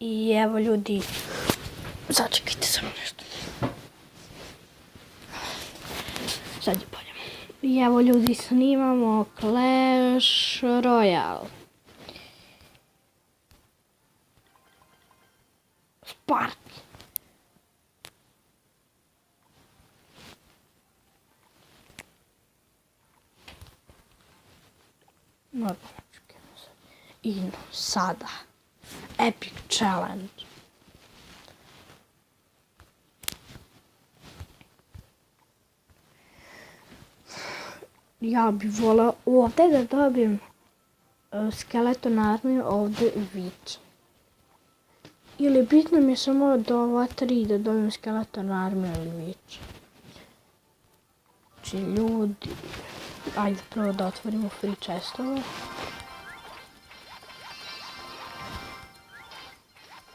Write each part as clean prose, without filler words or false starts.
I evo ljudi, začekajte samo nešto. Sad je bolje. I evo ljudi, snimamo Clash Royale. Spark. Normalno čekajmo sad. I sada. Epic Challenge. Ja bih volao ovdje da dobijem skeleton armiju, ovdje Witch. Ili bitno mi je samo do ova 3 da dobijem skeleton armiju ili Witch. Znači ljudi, ajde prvo da otvorimo free chestove.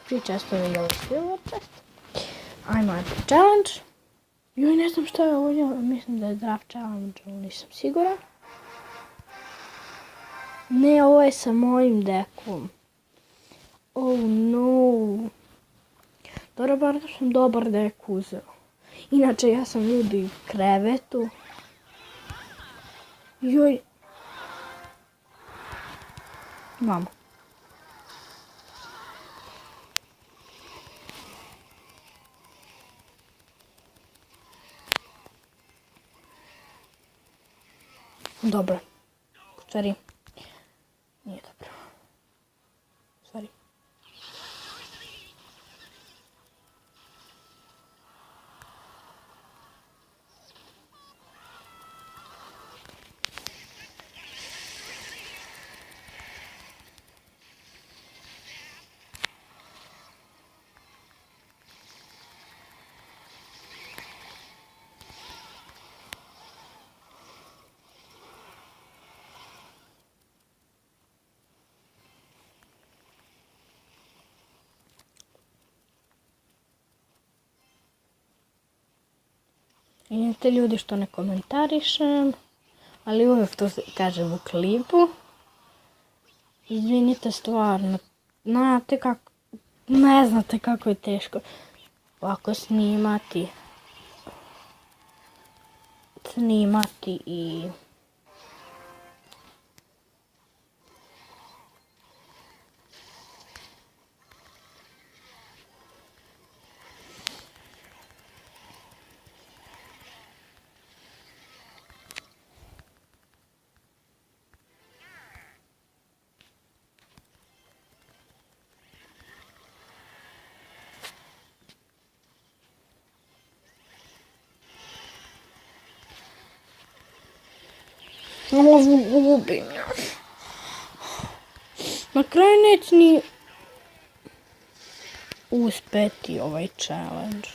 Free chestove je ovo silver chest. Ajmo Epic Challenge. Joj, ne znam što je ovdje, mislim da je draft challenge, ali nisam siguran. Ne, ovo je sa mojim dekom. Oh no. Dobro, bar da sam dobar dek uzeo. Inače, ja sam ljudi krevetu. Joj. Mamo. Dobro. Stvari. Nije dobro. Stvari. Vidite ljudi što ne komentarišem, ali uvijek to kažem u klipu. Izvinite stvarno, ne znate kako je teško ovako snimati i... Ovo gubim. Na kraju neće ni uspeti ovaj challenge.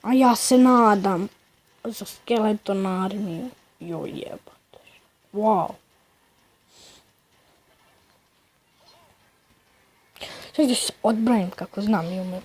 A ja se nadam za skeleton armiju. Joj jebate. Wow. Sad da se odbrojim kako znam i umem.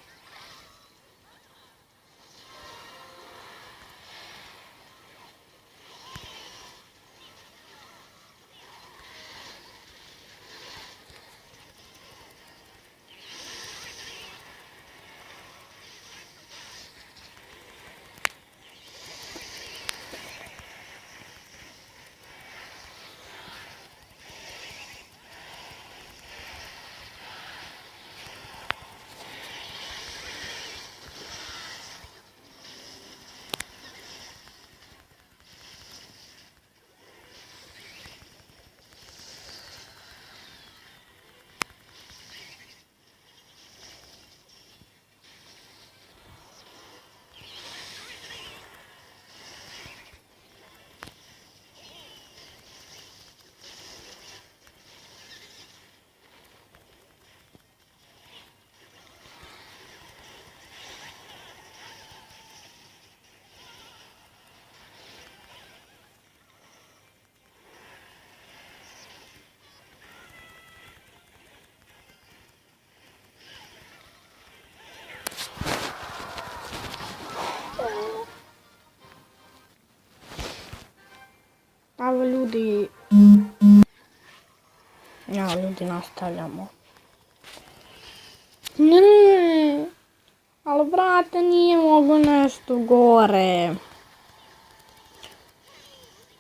Evo ljudi, nastavljamo. Ne, ali brate, nije mogo nešto gore.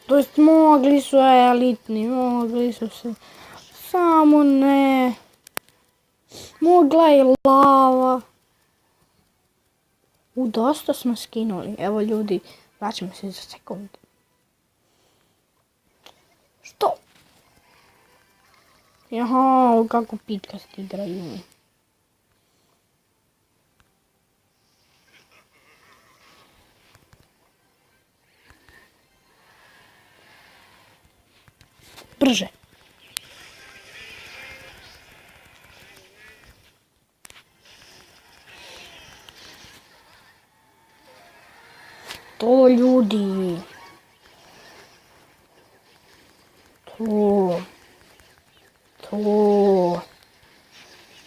To jest mogli su elitni, mogli su se, samo ne. Mogla je lava. Dosta smo skinuli. Evo ljudi, vraćamo se za sekund. Što? Jaha, kako pitkasti igraju. Brže. To ljudi.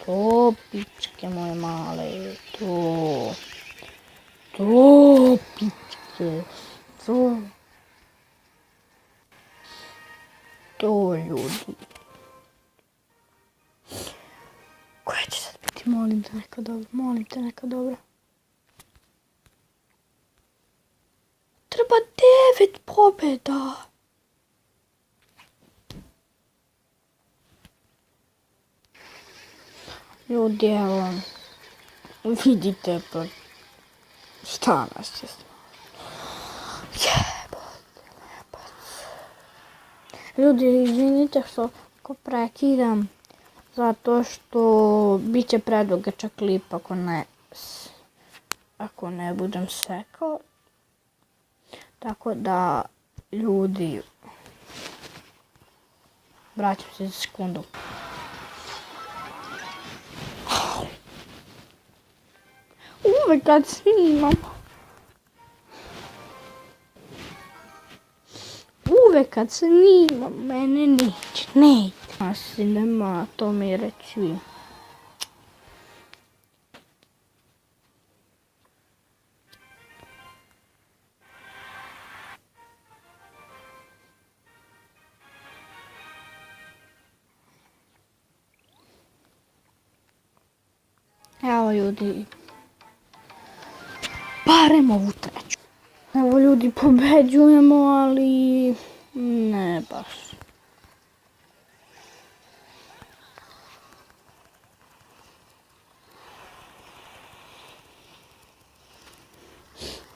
To pičke moje male. To pičke. To ljudi. Koja će sad biti? Molim te neka dobra. Treba 9 pobjeda. Ljudi, evo, vidite pa šta nas će Ljudi, izvinite što prekidam, zato što bit će predugačak klip ako ne budem sekao. Tako da, ljudi, vraćam se za sekundu. Uvek kad snimam. Mene neće. A sinema, to mi reći. Evo ljudi. Barem ovu treću. Evo ljudi, pobeđujemo, ali ne baš.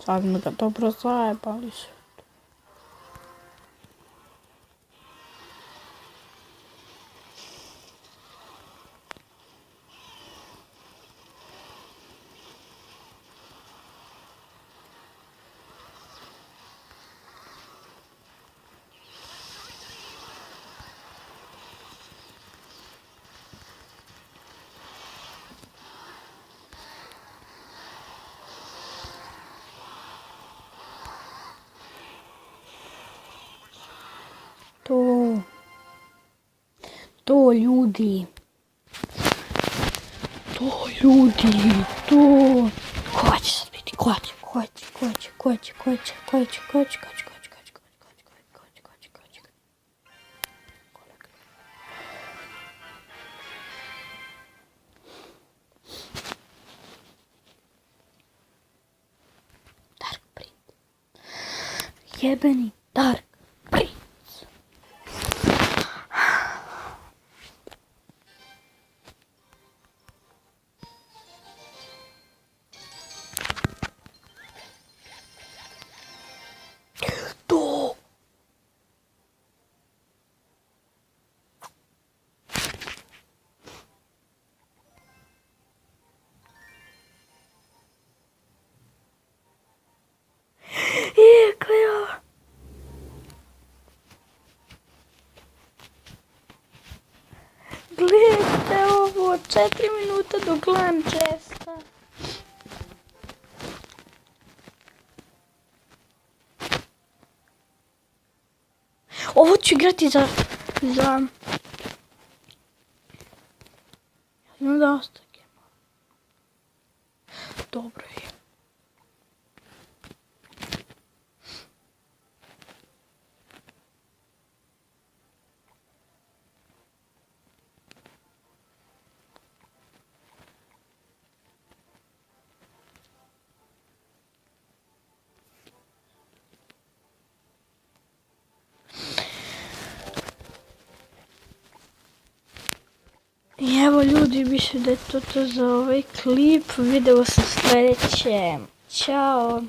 Sad mi ga dobro zajebali su. To ljudi. Koja će sad biti? Koja će? Dark Prince. Jebeni Dark Prince. Gledajte ovo, 4 minuta do Clan Chesta. Ovo ću igrati za... Imam dosta gema. Dobro je. I evo ljudi, mislim da je to za ovaj klip. Vidimo se sljedećem. Ćao!